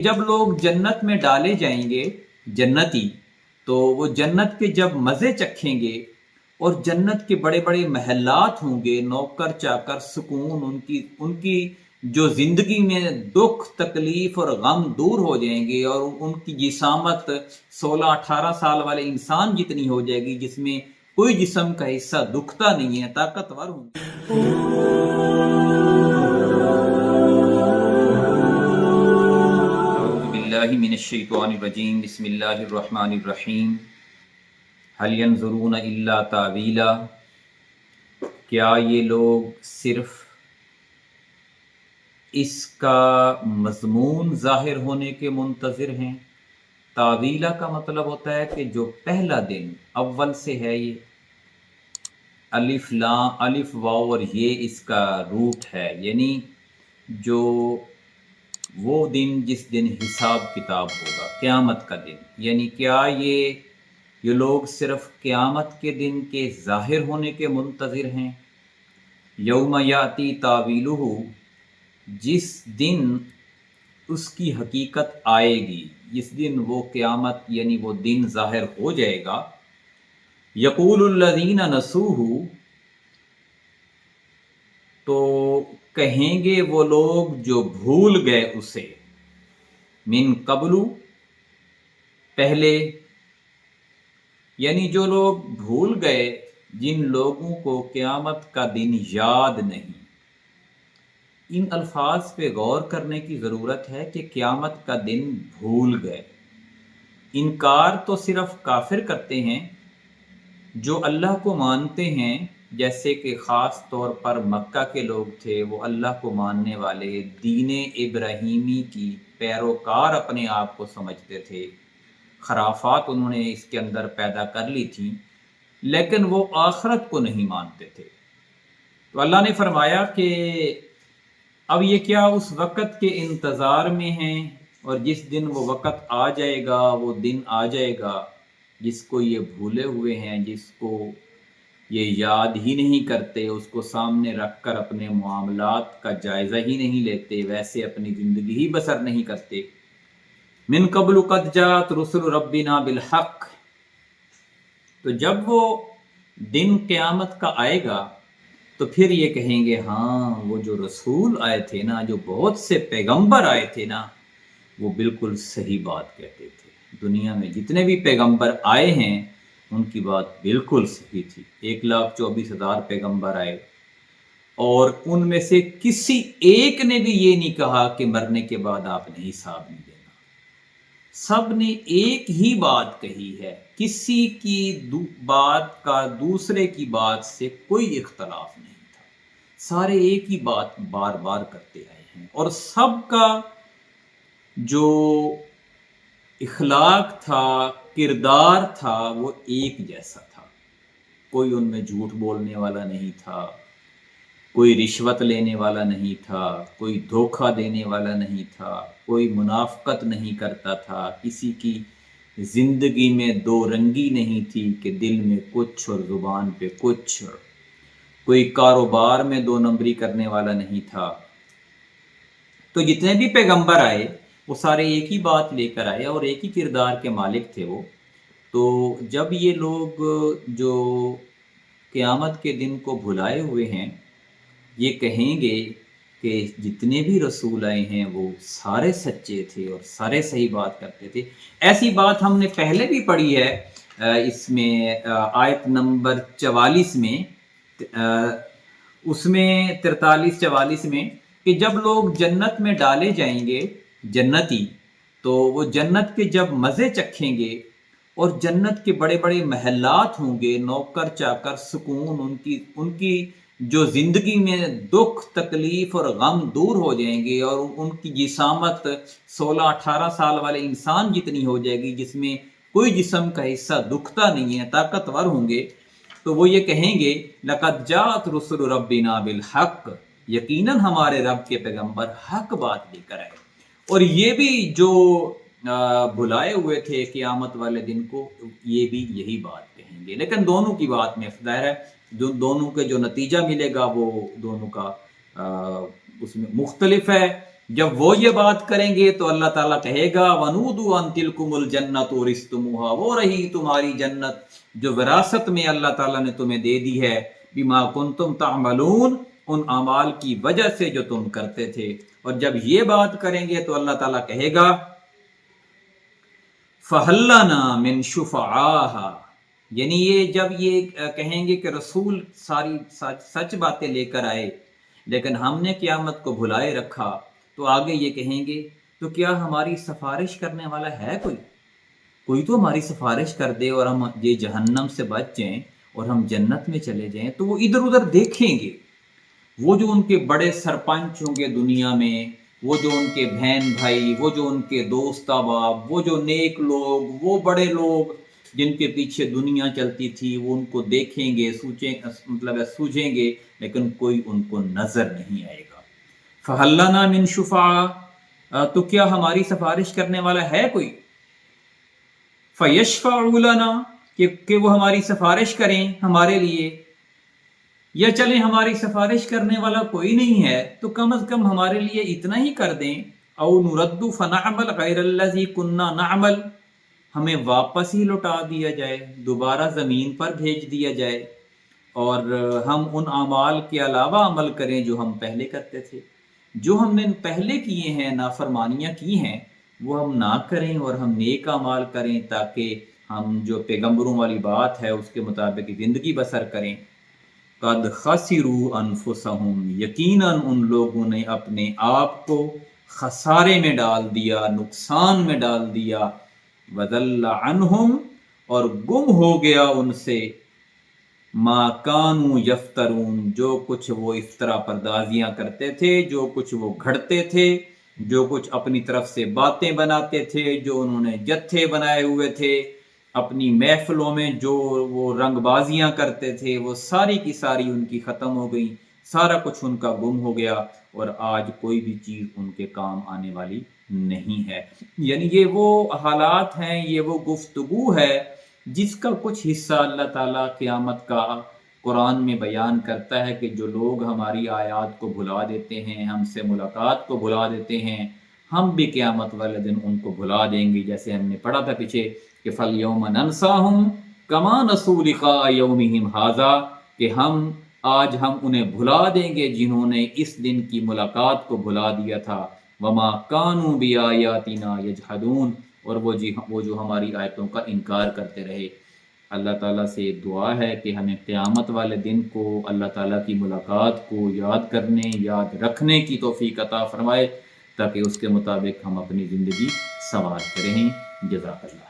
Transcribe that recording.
जब लोग जन्नत में डाले जाएंगे, जन्नती, तो वो जन्नत के जब मज़े चखेंगे और जन्नत के बड़े बड़े महलात होंगे, नौकर चाकर, सुकून, उनकी उनकी जो जिंदगी में दुख तकलीफ और गम दूर हो जाएंगे और उनकी जिसामत 16-18 साल वाले इंसान जितनी हो जाएगी, जिसमें कोई जिस्म का हिस्सा दुखता नहीं है, ताकतवर होंगे। बिस्मिल्लाहिर्रहमानिर्रहीम, बिस्मिल्लाहिर्रहमानिर्रहीम। हल यंजुरून इल्ला तावीला, क्या ये लोग सिर्फ इसका मजमून जाहिर होने के मुंतज़िर हैं। तावीला का मतलब होता है कि जो पहला दिन अव्वल से है, ये अलिफ लाम अलिफ वाव और ये इसका रूट है, यानी जो वो दिन जिस दिन हिसाब किताब होगा, क़यामत का दिन। यानी क्या ये लोग सिर्फ क़यामत के दिन के ज़ाहिर होने के मुंतज़िर हैं। यौम याती तावीलुहु, जिस दिन उसकी हकीकत आएगी, जिस दिन वो क़यामत यानी वो दिन ज़ाहिर हो जाएगा। यक़ूलुल्लज़ीना नसूहु, तो कहेंगे वो लोग जो भूल गए उसे, मिन कबलू, पहले, यानी जो लोग भूल गए, जिन लोगों को क़यामत का दिन याद नहीं। इन अल्फाज पे गौर करने की ज़रूरत है कि क़यामत का दिन भूल गए। इनकार तो सिर्फ काफिर करते हैं जो अल्लाह को मानते हैं, जैसे कि ख़ास तौर पर मक्का के लोग थे, वो अल्लाह को मानने वाले, दीने इब्राहीमी की पैरोकार अपने आप को समझते थे। खराफात उन्होंने इसके अंदर पैदा कर ली थी, लेकिन वो आखरत को नहीं मानते थे। तो अल्लाह ने फरमाया कि अब ये क्या उस वक़्त के इंतज़ार में हैं, और जिस दिन वो वक़्त आ जाएगा, वो दिन आ जाएगा जिसको ये भूले हुए हैं, जिसको ये याद ही नहीं करते, उसको सामने रख कर अपने मामलात का जायज़ा ही नहीं लेते, वैसे अपनी ज़िंदगी ही बसर नहीं करते। मिन कब्लु क़द जात रुसुलु रब्बिना बिल हक़, तो जब वो दिन क़यामत का आएगा तो फिर ये कहेंगे, हाँ वो जो रसूल आए थे ना, जो बहुत से पैगंबर आए थे ना, वो बिल्कुल सही बात कहते थे। दुनिया में जितने भी पैगंबर आए हैं उनकी बात बिल्कुल सही थी। 1,24,000 पैगंबर आए और उनमें से किसी एक ने भी ये नहीं कहा कि मरने के बाद आपने हिसाब नहीं देना। सब ने एक ही बात कही है, किसी की बात का दूसरे की बात से कोई इख्तलाफ नहीं था। सारे एक ही बात बार बार करते आए हैं और सबका जो इखलाक था, किरदार था, वो एक जैसा था। कोई उनमें झूठ बोलने वाला नहीं था, कोई रिश्वत लेने वाला नहीं था, कोई धोखा देने वाला नहीं था, कोई मुनाफकत नहीं करता था, किसी की जिंदगी में दो रंगी नहीं थी कि दिल में कुछ और जुबान पे कुछ, कोई कारोबार में दो नंबरी करने वाला नहीं था। तो जितने भी पैगंबर आए वो सारे एक ही बात लेकर आए और एक ही किरदार के मालिक थे वो। तो जब ये लोग जो क़यामत के दिन को भुलाए हुए हैं, ये कहेंगे कि जितने भी रसूल आए हैं वो सारे सच्चे थे और सारे सही बात करते थे। ऐसी बात हमने पहले भी पढ़ी है, इसमें आयत नंबर 44 में, उसमें 43-44 में, कि जब लोग जन्नत में डाले जाएंगे, जन्नती, तो वो जन्नत के जब मज़े चखेंगे और जन्नत के बड़े बड़े महलात होंगे, नौकर चाकर, सुकून, उनकी जो जिंदगी में दुख तकलीफ और गम दूर हो जाएंगे और उनकी जिसामत 16-18 साल वाले इंसान जितनी हो जाएगी, जिसमें कोई जिस्म का हिस्सा दुखता नहीं है, ताकतवर होंगे। तो वो ये कहेंगे, लक़द जात रुसुलु रब्बिना बिल हक़, यकीनन हमारे रब के पैगंबर हक बात लेकर आए। और ये भी जो बुलाए हुए थे क़यामत वाले दिन को, ये भी यही बात कहेंगे। लेकिन दोनों की बात में ज़ाहिर है दोनों के जो नतीजा मिलेगा वो दोनों का उसमें मुख्तलिफ है। جب وہ یہ بات کریں گے تو اللہ تعالیٰ کہے گا وَنُودُوا أَن تِلْكُمُ الْجَنَّةُ أُورِثْتُمُوهَا، وہ رہی تمہاری جنت جو وراثت میں اللہ تعالیٰ نے تمہیں دے دی ہے، بِمَا كُنْتُمْ تَعْمَلُونَ، ان اعمال کی وجہ سے جو تم کرتے تھے۔ اور جب یہ بات کریں گے تو اللہ تعالیٰ کہے گا فَهَلْ لَنَا مِن شُفَعَاهَا، یعنی یہ جب یہ کہیں گے کہ رسول ساری سچ باتیں لے کر آئے لیکن ہم نے قیامت کو بھلائے رکھا، تو آگے یہ کہیں گے تو کیا ہماری سفارش کرنے والا ہے کوئی تو ہماری سفارش کر دے اور ہم یہ جہنم سے بچ جائیں اور ہم جنت میں چلے جائیں۔ تو وہ ادھر ادھر دیکھیں گے، وہ جو ان کے بڑے سرپنچ ہوں گے دنیا میں، وہ جو ان کے بہن بھائی، وہ جو ان کے دوست احباب، وہ جو نیک لوگ، وہ بڑے لوگ جن کے پیچھے دنیا چلتی تھی، وہ ان کو دیکھیں گے، سوچیں گے، لیکن کوئی ان کو نظر نہیں آئے گا۔ فَهَلْ لَنَا مِن شُفَعَاءَ، تو کیا ہماری سفارش کرنے والا ہے کوئی؟ فَيَشْفَعُوا لَنَا، کہ وہ ہماری سفارش کریں ہمارے لیے، یا چلیں ہماری سفارش کرنے والا کوئی نہیں ہے تو کم از کم ہمارے لیے اتنا ہی کر دیں، او نرد فنعمل غیر الذی کننا نعمل، ہمیں واپس ہی لوٹا دیا جائے، دوبارہ زمین پر بھیج دیا جائے اور ہم ان اعمال کے علاوہ عمل کریں جو ہم پہلے کرتے تھے، جو ہم نے پہلے کیے ہیں، نافرمانیاں کی ہیں، وہ ہم نہ کریں اور ہم نیک اعمال کریں تاکہ ہم جو پیغمبروں والی بات ہے اس کے مطابق زندگی بسر کریں۔ قد خسروا انفسہم، یقیناً ان لوگوں نے اپنے آپ کو خسارے میں ڈال دیا، نقصان میں ڈال دیا، وضل عنہم، اور گم ہو گیا ان سے، ما کانوا یفترون، جو کچھ وہ افطرا پردازیاں کرتے تھے، جو کچھ وہ گھڑتے تھے، جو کچھ اپنی طرف سے باتیں بناتے تھے، جو انہوں نے جتھے بنائے ہوئے تھے اپنی محفلوں میں، جو وہ رنگ بازیاں کرتے تھے، وہ ساری کی ساری ان کی ختم ہو گئی، سارا کچھ ان کا گم ہو گیا، اور آج کوئی بھی چیز ان کے کام آنے والی نہیں ہے۔ یعنی یہ وہ حالات ہیں، یہ وہ گفتگو ہے جس کا کچھ حصہ اللہ تعالیٰ قیامت کا قرآن میں بیان کرتا ہے کہ جو لوگ ہماری آیات کو بھلا دیتے ہیں، ہم سے ملاقات کو بھلا دیتے ہیں، ہم بھی قیامت والے دن ان کو بھلا دیں گے، جیسے ہم نے پڑھا تھا پیچھے کہ فَالْيَوْمَ نَنْسَاهُمْ كَمَا نَسُوا لِقَاءَ يَوْمِهِمْ هَذَا، کہ آج ہم انہیں بھلا دیں گے جنہوں نے اس دن کی ملاقات کو بھلا دیا تھا، وَمَا كَانُوا بِآيَاتِنَا يَجْحَدُونَ، اور وہ جو ہماری آیتوں کا انکار کرتے رہے۔ اللہ تعالیٰ سے دعا ہے کہ ہمیں قیامت والے دن کو، اللہ تعالیٰ کی ملاقات کو یاد کرنے، یاد رکھنے کی توفیق عطا فرمائے تاکہ اس کے مطابق ہم اپنی زندگی سنوارتے رہیں۔ جزاک اللہ۔